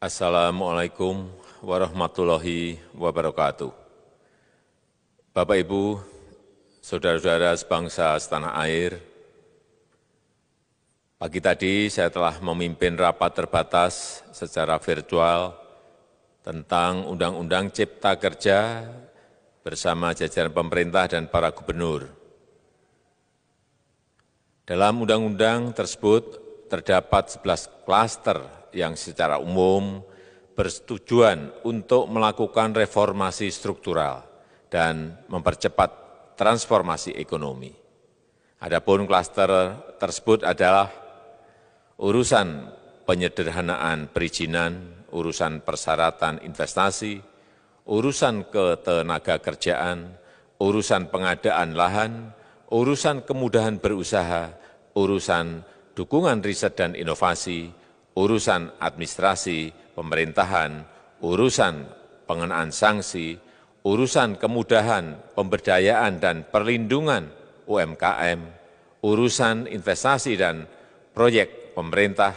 Assalamualaikum warahmatullahi wabarakatuh. Bapak, Ibu, saudara-saudara sebangsa setanah air, pagi tadi saya telah memimpin rapat terbatas secara virtual tentang Undang-Undang Cipta Kerja bersama jajaran pemerintah dan para gubernur. Dalam undang-undang tersebut terdapat 11 klaster yang secara umum bertujuan untuk melakukan reformasi struktural dan mempercepat transformasi ekonomi. Adapun klaster tersebut adalah urusan penyederhanaan perizinan, urusan persyaratan investasi, urusan ketenagakerjaan, urusan pengadaan lahan, urusan kemudahan berusaha, urusan dukungan riset dan inovasi, urusan administrasi pemerintahan, urusan pengenaan sanksi, urusan kemudahan pemberdayaan dan perlindungan UMKM, urusan investasi dan proyek pemerintah,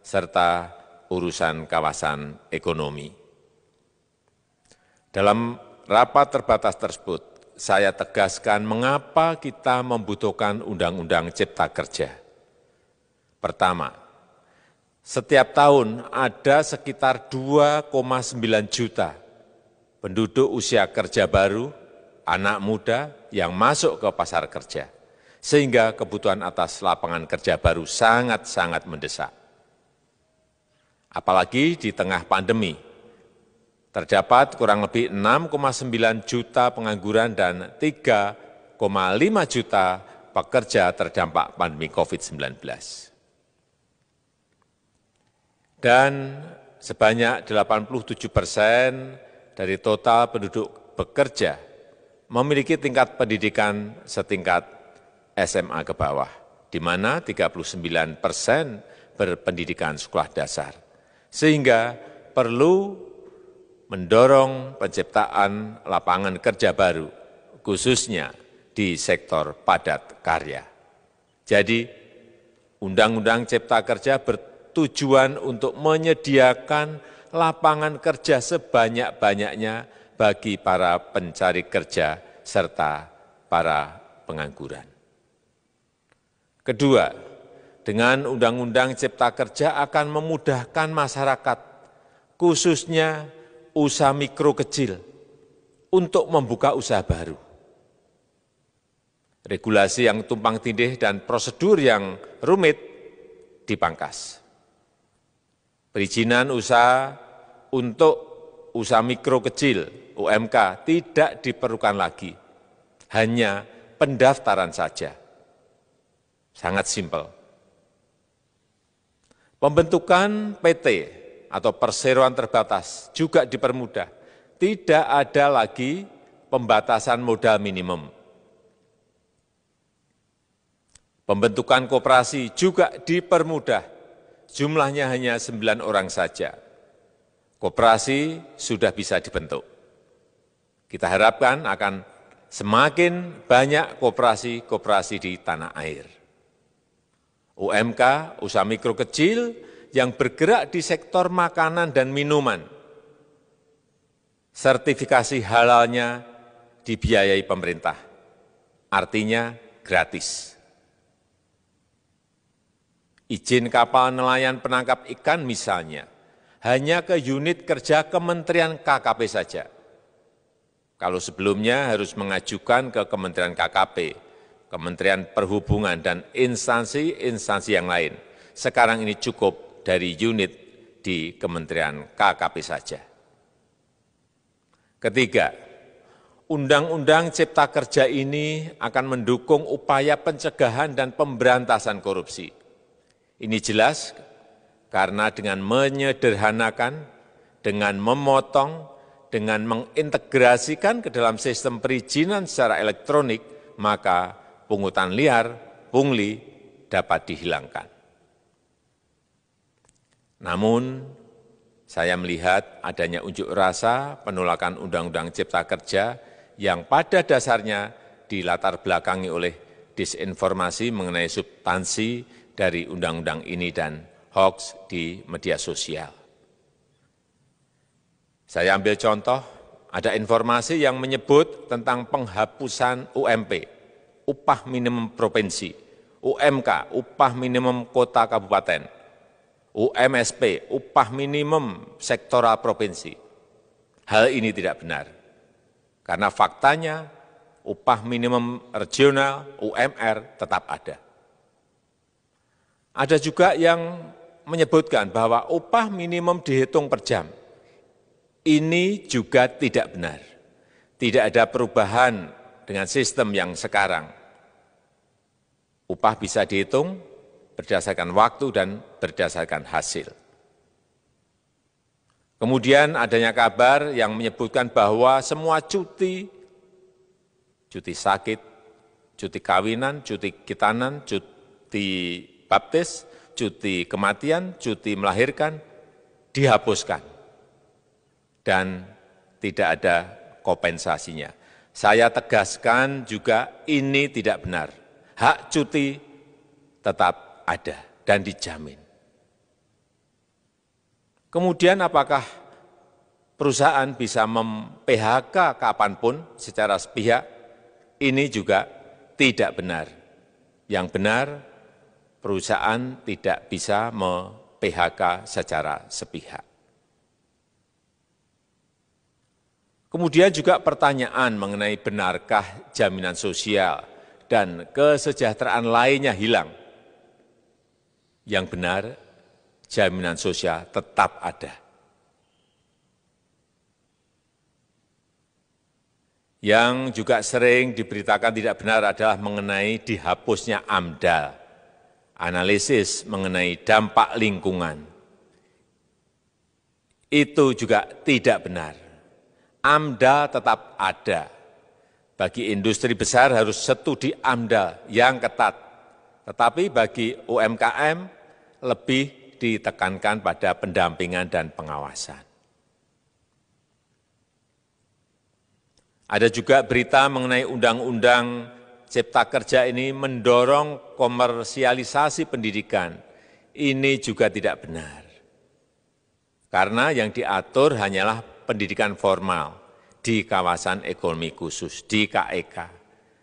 serta urusan kawasan ekonomi. Dalam rapat terbatas tersebut, saya tegaskan mengapa kita membutuhkan Undang-Undang Cipta Kerja. Pertama, setiap tahun ada sekitar 2,9 juta penduduk usia kerja baru, anak muda yang masuk ke pasar kerja, sehingga kebutuhan atas lapangan kerja baru sangat-sangat mendesak. Apalagi di tengah pandemi, terdapat kurang lebih 6,9 juta pengangguran dan 3,5 juta pekerja terdampak pandemi COVID-19. Dan sebanyak 87% dari total penduduk bekerja memiliki tingkat pendidikan setingkat SMA ke bawah, di mana 39% berpendidikan sekolah dasar. Sehingga perlu mendorong penciptaan lapangan kerja baru, khususnya di sektor padat karya. Jadi, Undang-Undang Cipta Kerja bertujuan untuk menyediakan lapangan kerja sebanyak-banyaknya bagi para pencari kerja serta para pengangguran. Kedua, dengan Undang-Undang Cipta Kerja akan memudahkan masyarakat, khususnya usaha mikro kecil, untuk membuka usaha baru. Regulasi yang tumpang tindih dan prosedur yang rumit dipangkas. Perizinan usaha untuk usaha mikro kecil (UMK) tidak diperlukan lagi, hanya pendaftaran saja. Sangat simpel. Pembentukan PT atau perseroan terbatas juga dipermudah. Tidak ada lagi pembatasan modal minimum. Pembentukan koperasi juga dipermudah. Jumlahnya hanya 9 orang saja. Koperasi sudah bisa dibentuk. Kita harapkan akan semakin banyak koperasi-koperasi di tanah air. UMK, usaha mikro kecil yang bergerak di sektor makanan dan minuman. Sertifikasi halalnya dibiayai pemerintah, artinya gratis. Izin kapal nelayan penangkap ikan misalnya, hanya ke unit kerja Kementerian KKP saja. Kalau sebelumnya harus mengajukan ke Kementerian KKP, Kementerian Perhubungan, dan instansi-instansi yang lain. Sekarang ini cukup dari unit di Kementerian KKP saja. Ketiga, Undang-Undang Cipta Kerja ini akan mendukung upaya pencegahan dan pemberantasan korupsi. Ini jelas karena dengan menyederhanakan, dengan memotong, dengan mengintegrasikan ke dalam sistem perizinan secara elektronik, maka pungutan liar, pungli dapat dihilangkan. Namun, saya melihat adanya unjuk rasa penolakan Undang-Undang Cipta Kerja yang pada dasarnya dilatar belakangi oleh disinformasi mengenai substansi dari undang-undang ini dan hoax di media sosial. Saya ambil contoh, ada informasi yang menyebut tentang penghapusan UMP, upah minimum provinsi, UMK, upah minimum kota kabupaten, UMSP, upah minimum sektoral provinsi. Hal ini tidak benar, karena faktanya upah minimum regional, UMR, tetap ada. Ada juga yang menyebutkan bahwa upah minimum dihitung per jam. Ini juga tidak benar. Tidak ada perubahan dengan sistem yang sekarang. Upah bisa dihitung berdasarkan waktu dan berdasarkan hasil. Kemudian adanya kabar yang menyebutkan bahwa semua cuti sakit, cuti kawinan, cuti khitanan, cuti baptis, cuti kematian, cuti melahirkan, dihapuskan. Dan tidak ada kompensasinya. Saya tegaskan juga ini tidak benar. Hak cuti tetap ada dan dijamin. Kemudian apakah perusahaan bisa mem-PHK kapanpun secara sepihak? Ini juga tidak benar. Yang benar, perusahaan tidak bisa mem-PHK secara sepihak. Kemudian juga pertanyaan mengenai benarkah jaminan sosial dan kesejahteraan lainnya hilang. Yang benar, jaminan sosial tetap ada. Yang juga sering diberitakan tidak benar adalah mengenai dihapusnya AMDAL, analisis mengenai dampak lingkungan. Itu juga tidak benar. AMDAL tetap ada. Bagi industri besar harus studi AMDAL yang ketat. Tetapi bagi UMKM lebih ditekankan pada pendampingan dan pengawasan. Ada juga berita mengenai Undang-Undang Cipta Kerja ini mendorong komersialisasi pendidikan. Ini juga tidak benar. Karena yang diatur hanyalah pendidikan formal di kawasan ekonomi khusus, di KEK.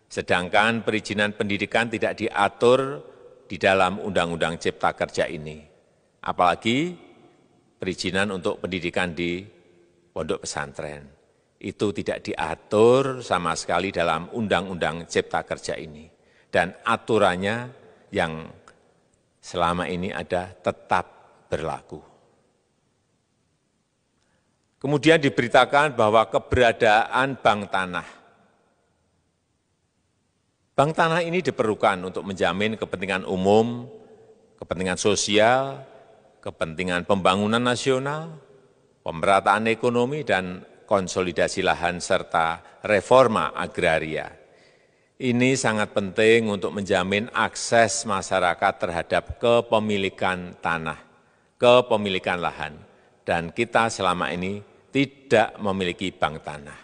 Sedangkan perizinan pendidikan tidak diatur di dalam Undang-Undang Cipta Kerja ini. Apalagi perizinan untuk pendidikan di pondok pesantren. Itu tidak diatur sama sekali dalam Undang-Undang Cipta Kerja ini. Dan aturannya yang selama ini ada tetap berlaku. Kemudian diberitakan bahwa keberadaan bank tanah. Bank tanah ini diperlukan untuk menjamin kepentingan umum, kepentingan sosial, kepentingan pembangunan nasional, pemerataan ekonomi, dan konsolidasi lahan serta reforma agraria. Ini sangat penting untuk menjamin akses masyarakat terhadap kepemilikan tanah, kepemilikan lahan, dan kita selama ini tidak memiliki bank tanah.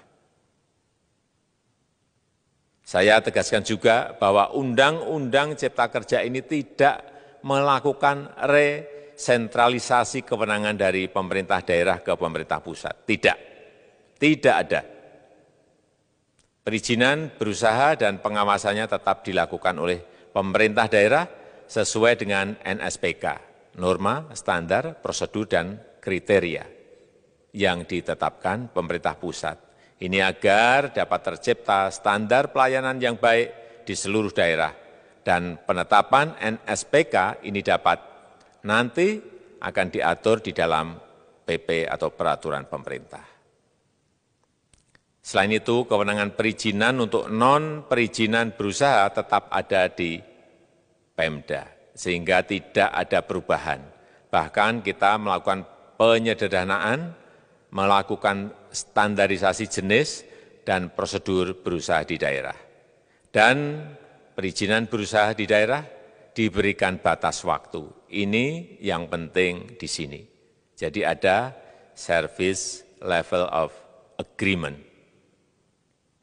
Saya tegaskan juga bahwa Undang-Undang Cipta Kerja ini tidak melakukan resentralisasi kewenangan dari pemerintah daerah ke pemerintah pusat. Tidak ada. Perizinan berusaha dan pengawasannya tetap dilakukan oleh pemerintah daerah sesuai dengan NSPK, norma, standar, prosedur, dan kriteria yang ditetapkan pemerintah pusat. Ini agar dapat tercipta standar pelayanan yang baik di seluruh daerah. Dan penetapan NSPK ini dapat nanti akan diatur di dalam PP atau peraturan pemerintah. Selain itu, kewenangan perizinan untuk non-perizinan berusaha tetap ada di Pemda, sehingga tidak ada perubahan. Bahkan kita melakukan penyederhanaan, melakukan standarisasi jenis dan prosedur berusaha di daerah. Dan perizinan berusaha di daerah diberikan batas waktu. Ini yang penting di sini. Jadi ada service level of agreement.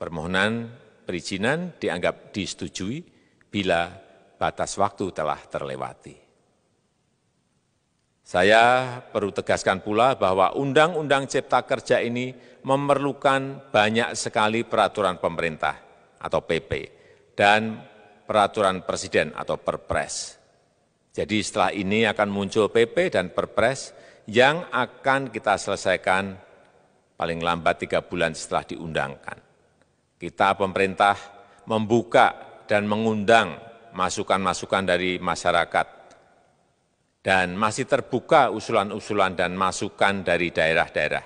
Permohonan perizinan dianggap disetujui bila batas waktu telah terlewati. Saya perlu tegaskan pula bahwa Undang-Undang Cipta Kerja ini memerlukan banyak sekali peraturan pemerintah atau PP dan peraturan presiden atau Perpres. Jadi setelah ini akan muncul PP dan Perpres yang akan kita selesaikan paling lambat 3 bulan setelah diundangkan. Kita pemerintah membuka dan mengundang masukan-masukan dari masyarakat dan masih terbuka usulan-usulan dan masukan dari daerah-daerah.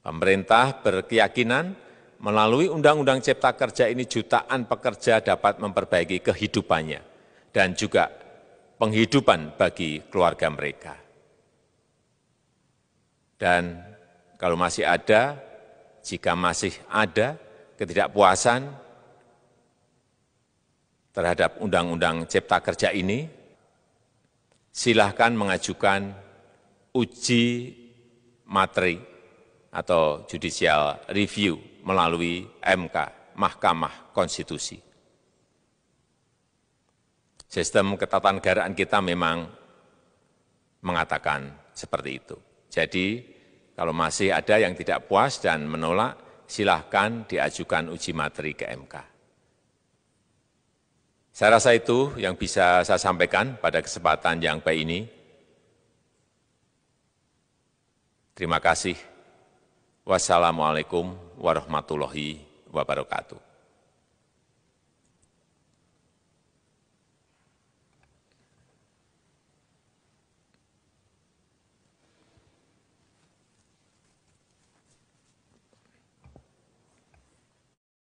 Pemerintah berkeyakinan melalui Undang-Undang Cipta Kerja ini jutaan pekerja dapat memperbaiki kehidupannya dan juga penghidupan bagi keluarga mereka. Dan kalau masih ada, jika masih ada ketidakpuasan terhadap Undang-Undang Cipta Kerja ini, silahkan mengajukan uji materi atau judicial review melalui MK, Mahkamah Konstitusi. Sistem ketatanegaraan kita memang mengatakan seperti itu. Jadi, kalau masih ada yang tidak puas dan menolak, silahkan diajukan uji materi ke MK. Saya rasa itu yang bisa saya sampaikan pada kesempatan yang baik ini. Terima kasih. Wassalamualaikum warahmatullahi wabarakatuh.